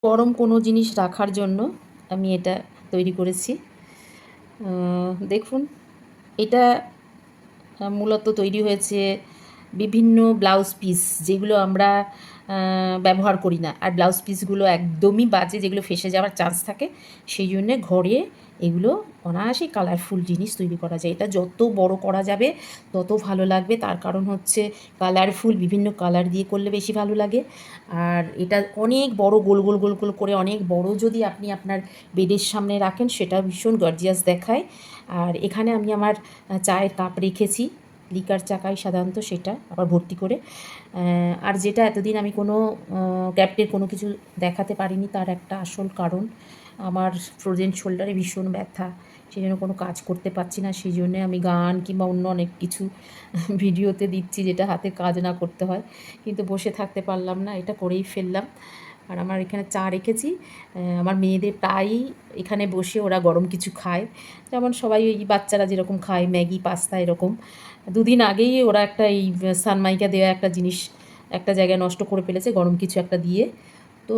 গরম কোনো জিনিস রাখার জন্য আমি এটা তৈরি করেছি। দেখুন, এটা মূলত তৈরি হয়েছে বিভিন্ন ব্লাউজ পিস, যেগুলো আমরা ব্যবহার করি না। আর ব্লাউজ পিসগুলো একদমই বাজে, যেগুলো ফেঁসে যাওয়ার চান্স থাকে। সেই জন্যে ঘরে এগুলো অনায়াসেই কালারফুল জিনিস তৈরি করা যায়। এটা যত বড় করা যাবে তত ভালো লাগবে। তার কারণ হচ্ছে কালারফুল বিভিন্ন কালার দিয়ে করলে বেশি ভালো লাগে। আর এটা অনেক বড়, গোল গোল গোল গোল করে অনেক বড় যদি আপনি আপনার বেডের সামনে রাখেন, সেটা ভীষণ গর্জিয়াস দেখায়। আর এখানে আমি আমার চায়ের কাপ রেখেছি, লিকার চা খাই সাধারণত, সেটা আবার ভর্তি করে। আর যেটা এতদিন আমি কোনো ক্যাপ্টের কোনো কিছু দেখাতে পারিনি, তার একটা আসল কারণ আমার ফ্রোজেন শোল্ডারে ভীষণ ব্যথা। সেই জন্য কোনো কাজ করতে পারছি না। সেই জন্যে আমি গান কিংবা অন্য অনেক কিছু ভিডিওতে দিচ্ছি, যেটা হাতে কাজ না করতে হয়। কিন্তু বসে থাকতে পারলাম না, এটা করেই ফেললাম। আর আমার এখানে চা রেখেছি। আমার মেয়েদের প্রায়ই এখানে বসে ওরা গরম কিছু খায়, যেমন সবাই ওই বাচ্চারা যেরকম খায় ম্যাগি পাস্তা এরকম। দুদিন আগেই ওরা একটা এই সানমাইকা দেওয়া একটা জিনিস একটা জায়গায় নষ্ট করে ফেলেছে, গরম কিছু একটা দিয়ে। তো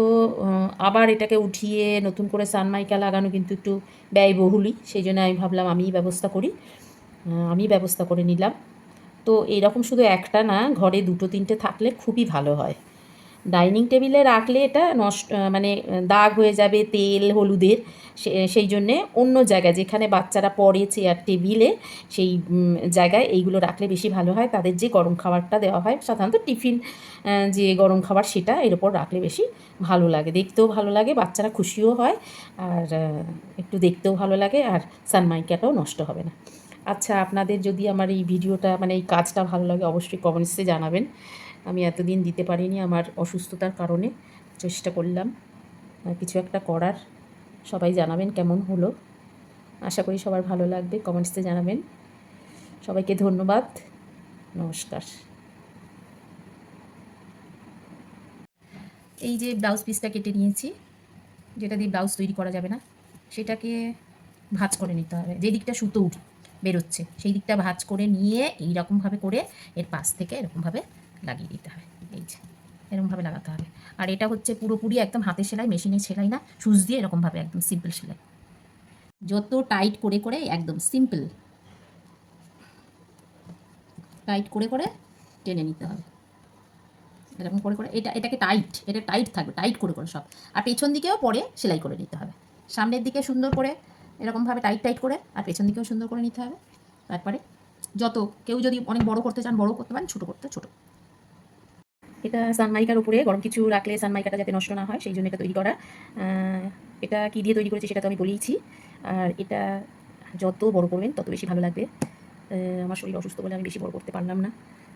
আবার এটাকে উঠিয়ে নতুন করে সানমাইকা লাগানো কিন্তু একটু ব্যয়বহুলই। সেই জন্য আমি ভাবলাম আমিই ব্যবস্থা করি, আমি ব্যবস্থা করে নিলাম। তো এইরকম শুধু একটা না, ঘরে দুটো তিনটে থাকলে খুবই ভালো হয়। ডাইনিং টেবিলে রাখলে এটা নষ্ট, মানে দাগ হয়ে যাবে তেল হলুদের। সেই জন্যে অন্য জায়গায় যেখানে বাচ্চারা পড়ে, চেয়ার টেবিলে, সেই জায়গায় এইগুলো রাখলে বেশি ভালো হয়। তাদের যে গরম খাবারটা দেওয়া হয় সাধারণত টিফিন, যে গরম খাবার, সেটা এর ওপর রাখলে বেশি ভালো লাগে, দেখতেও ভালো লাগে, বাচ্চারা খুশিও হয়। আর একটু দেখতেও ভালো লাগে, আর সানমাইকাটাও নষ্ট হবে না। আচ্ছা, আপনাদের যদি আমার এই ভিডিওটা, মানে এই কাজটা ভালো লাগে, অবশ্যই কমেন্টসে জানাবেন। আমি এতদিন দিতে পারিনি আমার অসুস্থতার কারণে, চেষ্টা করলাম কিছু একটা করার। সবাই জানাবেন কেমন হলো। আশা করি সবার ভালো লাগবে, কমেন্টসে জানাবেন। সবাইকে ধন্যবাদ, নমস্কার। এই যে ব্লাউজ পিসটা কেটে নিয়েছি, যেটা দিয়ে ব্লাউজ তৈরি করা যাবে না, সেটাকে ভাঁজ করে নিতে হবে। যে দিকটা সুতো বেরোচ্ছে সেই দিকটা ভাঁজ করে নিয়ে এইরকমভাবে করে এর পাশ থেকে এরকমভাবে লাগিয়ে দিতে হবে। এই যে এরকমভাবে লাগাতে হবে। আর এটা হচ্ছে পুরোপুরি একদম হাতের সেলাই, মেশিনের সেলাই না, সুচ দিয়ে এরকমভাবে একদম সিম্পল সেলাই। যত টাইট করে করে একদম সিম্পল টাইট করে করে টেনে নিতে হবে। এরকম করে করে এটাকে এটা টাইট থাকবে, টাইট করে করে সব। আর পেছন দিকেও পরে সেলাই করে নিতে হবে। সামনের দিকে সুন্দর করে এরকমভাবে টাইট টাইট করে, আর পেছন দিকেও সুন্দর করে নিতে হবে। তারপরে যত কেউ যদি অনেক বড় করতে চান বড় করতে পারেন, ছোটো করতে ছোটো। এটা সানমাইকার উপরে গরম কিছু রাখলে সানমাইকাটা যাতে নষ্ট না হয়, সেই জন্য এটা তৈরি করা। এটা কী দিয়ে তৈরি করেছি সেটা তো আমি বলেইছি। আর এটা যত বড় করবেন তত বেশি ভালো লাগবে। আমার শরীর অসুস্থ বলে আমি বেশি বড় করতে পারলাম না,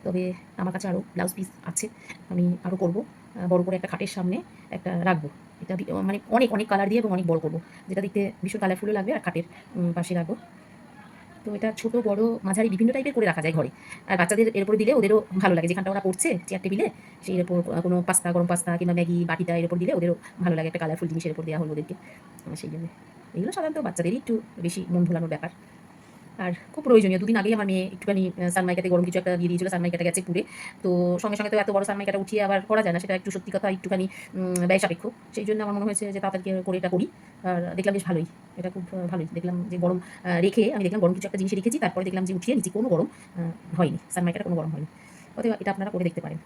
তবে আমার কাছে আরও ব্লাউজ পিস আছে, আমি আরও করব। বড় করে একটা খাটের সামনে একটা রাখবো। এটা মানে অনেক অনেক কালার দিয়ে এবং অনেক বড় করবো, যেটা দেখতে ভীষণ কালারফুলও লাগবে, আর খাটের পাশে রাখবো। তো এটা ছোটো বড় মাঝারি বিভিন্ন টাইপের করে রাখা যায় ঘরে। আর বাচ্চাদের এর উপরে দিলে ওদেরও ভালো লাগে, যেখানটা ওরা পড়ছে চেয়ার টেবিলে, সেই এর উপর কোনো পাস্তা, গরম পাস্তা কিংবা ম্যাগি বাটিটা এর উপর দিলে ওদেরও ভালো লাগে, একটা কালারফুল জিনিসের উপর দেওয়া হলো ওদেরকে। সেই জন্য এগুলো সাধারণত বাচ্চাদেরই একটু বেশি মন ভোলানোর ব্যাপার। আর খুব প্রয়োজনীয়। দুদিন আগেই আমার মেয়ে একটুখানি সানমাইকাতে গরম কিছু একটা দিয়ে দিয়েছিল, সানমাইকাটা গেছে পুড়ে। তো সঙ্গে সঙ্গে তো এত বড় সানমাইকাটা উঠিয়ে আবার করা যায় না, সেটা একটু সত্যি কথা একটুখানি ব্যয় সাপেক্ষ। সেই জন্য আমার মনে হয়েছে যে তাড়াতাড়ি করে এটা করি। আর দেখলাম বেশ ভালোই, এটা খুব ভালোই দেখলাম যে গরম রেখে আমি দেখলাম গরম কিছু একটা জিনিস রেখেছি, তারপরে দেখলাম যে উঠিয়ে নিচে কোনো গরম হয়নি, সানমাইকাটা কোনো গরম হয়নি। অতএব এটা আপনারা করে দেখতে পারেন।